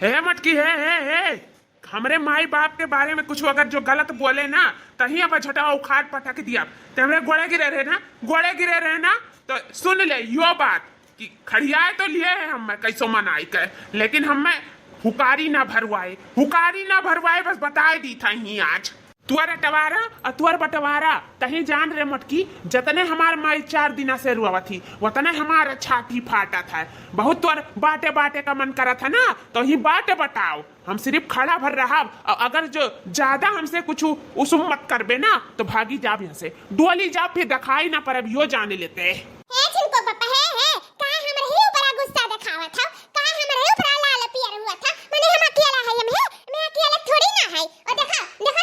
है मटकी है हमरे माई बाप के बारे में कुछ अगर जो गलत बोले ना तही अब झटा उखाड़ पटक दिया तो हमरे गोड़े गिरे रहे ना तो सुन ले यो बात कि खड़ियाए तो लिए है हम कैसो मनाई के, लेकिन हमें हुकारी ना भरवाए बस बताए दी था ही आज तुअर अटवारा और तुअर बटवारा तही जान रे मटकी जतने हमार माई 4 दिना से रुआ थी उतने हमारा छाती फाटा था। बहुत तुअर बाटे का मन करा था ना तो ही बाटे बताओ, हम सिर्फ खड़ा भर रहा और अगर जो ज्यादा हमसे कुछ उसुम मत करबे ना तो भागी जाब यहाँ से डोली जाब फिर दिखाई ना पर अब यो जाने लेते है पापा है कहां हमरे ही ऊपर गुस्सा दिखावा था, कहां हमरे ऊपर लाल पियर हुआ था, माने हम अकेला है मैं अकेला थोड़ी ना है। और देखा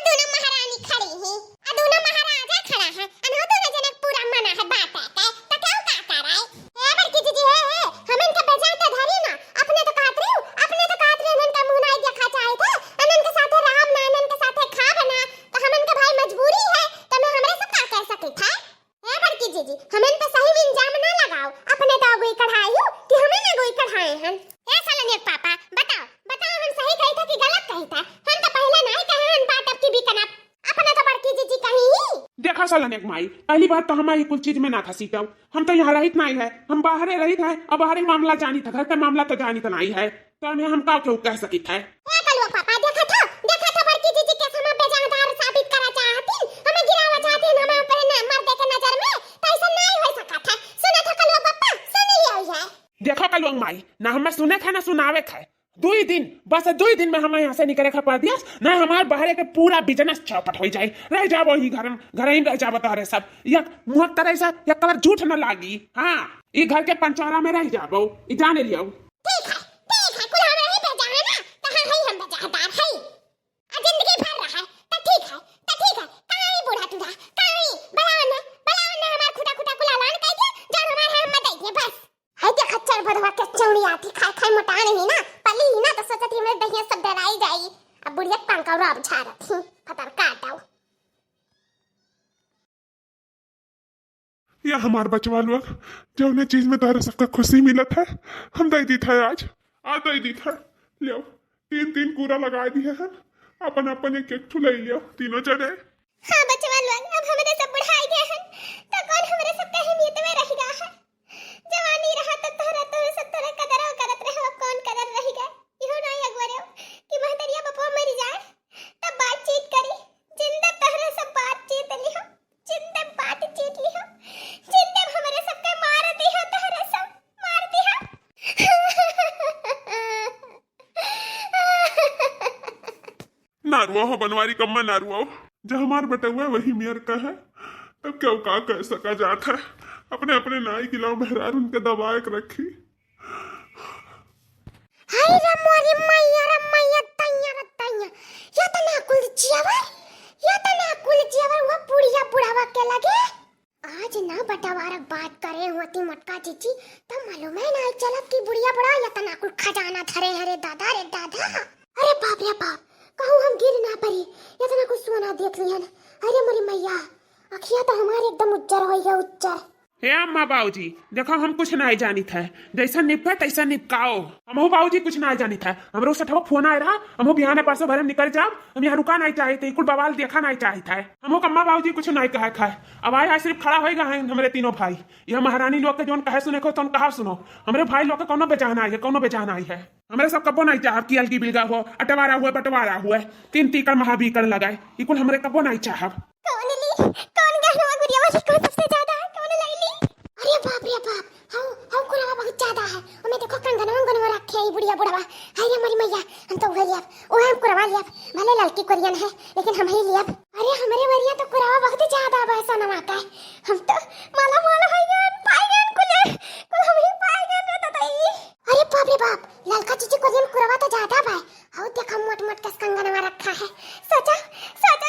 दोनों महारानी खड़ी हैं और दोनों महाराजा खड़ा है और दोनों जने पूरा मना है बात है तो क्या का कर रहा है बड़की जीजी है हम इनका बजाते धरी ना अपने तो काट रही इनका मुंह नहीं देखा चाहे थे अनन के साथ राम ना अनन के साथ खा बना तो हम इनका भाई मजबूरी है तो मैं हमरे से का कर सकती था बड़की जीजी हम इन पे सही में इंजाम ना लगाओ, अपने तो गोई कढ़ाई हो कि हमें ना गोई कढ़ाए हैं। ए सालन एक पापा बताओ हम सही कही था कि गलत कही था, हम तो पहले नहीं कहे हम बात अब की भी कना अपने तो बड़की जीजी कही ही। देखा सालन एक माई पहली बात तो हमारी कुछ चीज में ना था सीटा, हम तो यहाँ रहित नहीं है, हम बाहर रहित है और बाहरी मामला जानी था, घर का मामला तो जानी तो नहीं है तो हम का क्यों कह सकी था। पापा देखा था बड़की जीजी के समय बेजानदार साबित करा चाहती हमें गिरावा चाहती हमें ऊपर मर्दे के नजर में तो ऐसा नहीं हो सका था। सुना था कलवा पापा सुन लिया है देखो कलवंग माई ना हमें सुने थे ना सुनावे थे, 2 दिन में हमें यहाँ से निकले खा पड़ दिया ना हमारे बाहर के पूरा बिजनेस चौपट हो जाए रह जाओ ही घर ही रह जाओ तारे सब या मुँह तरह से या कलर झूठ न लागी। हाँ ये घर के पंचौरा में रह जाओ जाने लियो ठीक है कुल हमें ही बेजान है ना कहां है हम बेजादार है आ जिंदगी भर रहा है तो ठीक है काई बूढ़ा तुड़ा काई बलावन हमार खुदा कुला लान कह दे जान हमार हम मत दे बस है देख खच्चर भदवा के चौड़ी आती खाई मोटा नहीं ना पली ना तो सोचती मेरे दहिया सब डराई जाई अब बुढ़िया पंका राब झाड़ा थी फतर काटाओ या हमार बचवा लोग जो उन्हें चीज में तारा सबका खुशी मिला था हम दे दी था आज दे दी था लियो 3 कूड़ा लगा दिए हैं अपन एक ठुलाई लियो तीनों जने। हां बचवा लोग अब हमरे सब बुढ़ाई गए हैं तो कौन हमरे सब अहमियत में रह गया है, जवानी रहा तो तोरा सब तोरा कदर करत रहे अब कौन कदर रह गए इहो नहीं अगवरे कि महतरिया बापा मर जाए तब बातचीत करी जिंदा तहरे सब बातचीत लिहो जिंदा बातचीत लिहो जिंदा हमरे सबके मार दी है तहरे सब मार दी है। नारुआ हो बनवारी कम्मा नारुआ हो जहाँ हमार बटुआ वही मेयर का है तब क्या का कह सका जाता है अपने नाई गिलाव बहरार उनके दबाए के रखी। हाय रे मोरी मैया तैया या तो ना कुल चियावर वो पुड़िया बुढ़ावा के लगे आज ना बटवारक बात करे होती मटका जीजी तो मालूम है ना चलत की बुढ़िया बुढ़ा या तो ना कुल खजाना धरे हरे दादा अरे बाप रे बाप कहूँ हम गिर ना पड़ी या तो ना कुछ सोना देख लिया अरे मोरी मैया अखिया तो हमारे एकदम उज्जर हो गया उज्जर। हे अम्मा बाबूजी देखो हम कुछ नहीं जानी था, जैसा निपका तैसा निपकाओ। हम बाबूजी कुछ नहीं जानी था, हमरो सठवा फोन आया रहा हम बिहाने परसों भरे निकल जाओ, हम यहाँ रुका नहीं चाहे थे कुल बवाल देखा नहीं चाहे था। हम अम्मा बाबूजी कुछ नहीं कहा खाए अब आए सिर्फ खड़ा होगा है हमारे तीनों भाई यह महारानी लोग के जो कहे सुने को तो कहा सुनो हमारे भाई लोग कौनो बेचान आई है हमारे सब कबो नहीं चाह कि अलगी बिलगा हो अटवारा हुआ बटवारा हुआ 3 तीकड़ महाबीकड़ लगाए इकुल हमारे कबो नहीं चाह। कौन गहनवा गुड़िया वाली कौन सबसे ज्यादा है कौन लैली अरे बाप रे बाप हाउ कुरावा बहुत ज्यादा है और मैं देखो कंगनवा रखे है बुढ़िया बुढ़वा हाय रे मोरी मैया हम तो वही ओ हम कुरावा लिया भले लड़की कोरियन है लेकिन हम ही लिया अरे हमारे वरिया तो कुरावा बहुत ज्यादा वैसा नवा का है हम तो माला हो गए पाएगन कुल हम ही पाएगन रे तई अरे बाप रे बाप लड़का चीची कोरियन कुरावा तो ज्यादा भाई हाउ देखा मोट कस कंगनवा रखा है सोचा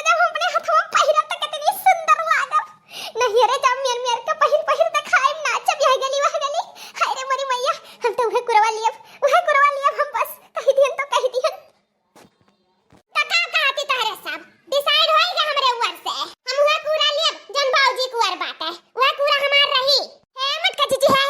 जब हम अपने हाथों में पहिरा तो कितनी सुंदर लागत नहीं रे जब मेर का पहिर दिखाए नाचब यह गली वह गली हाय रे मोरी मैया हम तो वह कुरवा लिया हम बस कह दियन तका कहती तहरे सब डिसाइड होएगा हमरे ऊपर से हम वह कूड़ा लिया जन बाऊजी कुआर बात है वह कूड़ा हमार रही है मत कची जी है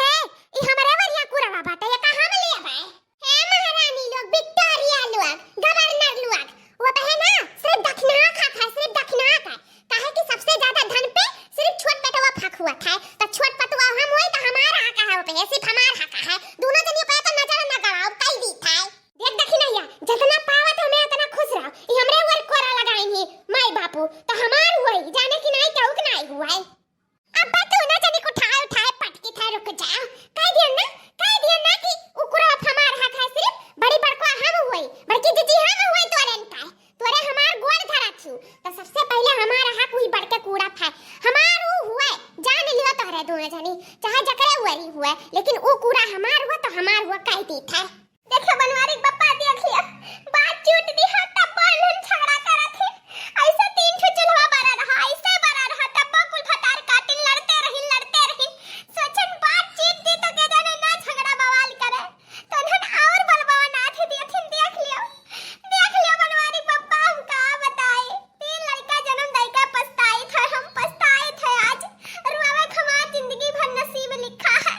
पे है, सिर्फ हमार हक है। दोनों जनियों पे तो नजर न गड़ाओ, कई दी था। देख देखी नहीं, जितना पावत हमें उतना खुश रहो। ई हमरे ऊपर कोरा लगाई है माई बापू, तो हमार हुई जाने की नहीं कहू कि नहीं हुआ है। अब तू ना जनी को उठाए उठाए पटकी था, रुक जाओ। कह दिया ना कि उकरा हमार हक है, सिर्फ बड़ी बड़का हम हुई, बड़की दीदी हम हुई तोरे का। तोरे हमार गोड़ धरा थी, तो सबसे पहले हमारा हक हुई बढ़ के कूड़ा था। हमार वो हुए जान लियो तोरे दोनों जनी, चाहे जकरे हुए हुए, लेकिन वो कूड़ा हमार हुआ तो हमार हुआ कह दी था। देखो बनवारी बप्पा देख लिया, बात झूठ दी है तब बोलन झगड़ा करा थे। ऐसे तीन ठो चुलवा बरा रहा, ऐसे बरा रहा तब कुल फटार काटिन लड़ते रही। सोचन बातचीत दी तो के जाने ना झगड़ा बवाल करे, तो उन्हन और बलबवा ना थे देख लियो बनवारी बप्पा, हम का बताए। तीन लड़का जन्म दई का पछताई थे, हम पछताए थे आज। रुआवे खमा जिंदगी भर नसीब लिखा है।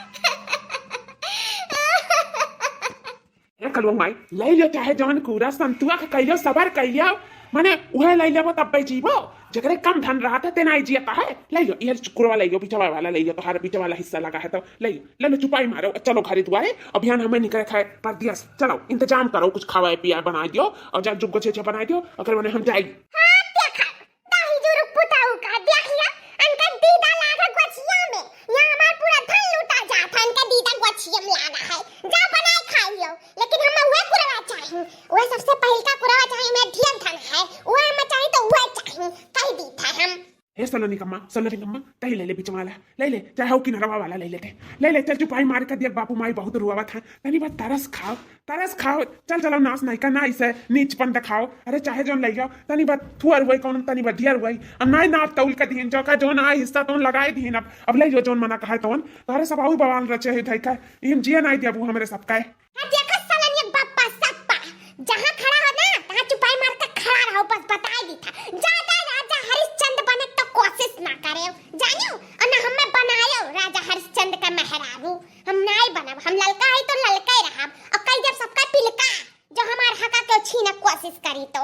कलवा माई ले लियो चाहे जौन कूड़ा संतुआ के कहियो सबर कहियो, माने उहे ले लेबो तब पे जीवो। जकरे कम धन रहा था तेना ही जियता है। ले लियो ये कुरवा ले लियो, पिछवा वाला ले लियो, तोहार पिछवा वाला हिस्सा लगा है तो ले लो चुपाई मारो। चलो घरे दुआरे अभियान हमें निकले खाए पर दिया, चलो इंतजाम करो, कुछ खावा पिया बना दियो और जब जुग छे बना दियो, अगर मैंने हम जाई। हां देखा दाही जुरु पुताऊ का देख लिया, अनका दीदा लागा गोछिया में, यहां हमार पूरा धन लूटा जाता, अनका दीदा गोछिया में लागा है। जा बनाए खाइयो, लेकिन हम उहे कुरवा चाहिए, उहे सबसे पहिलका कुरवा चाहिए, में ढेर धन है, उहे हम चाहिए तो उहे चाहिए, कह दी था हम। हे सलोनी कम्मा तही ले ले बीच वाला ले ले, चाहे हो कि नरवा वाला ले ले चल चुपाई मार कर दिया। बापू माई बहुत रुआवत है, तनी बात तरस खाओ। चल चलो नाच नहीं का ना इसे नीचपन दिखाओ। अरे चाहे जो ले जाओ तनी बात थुअर हुई कौन तनी बात ढियर हुई, अब नहीं नाप तौल का दीन जो का जो ना हिस्सा तो लगाए दीन। अब ले जो जोन मना कहा तोन तारे सब आऊ बवाल रचे है थई का इम जिया नहीं दिया बू हमरे सब का। देखो सलोनी बप्पा सप्पा, जहां खड़ा हो ना तहां चुपाई मार के खड़ा रहो, बस बताई दी था। ज्यादा राजा हरिश्चंद्र बने तो कोशिश ना करे, जानियो और ना हमें बनायो राजा हरिश्चंद्र का मेहराबू। हम नहीं बनब, हम ललका है तो ललका ही रहब, और कई जब सबका पिलका जो हमार हका के छीने कोशिश करी तो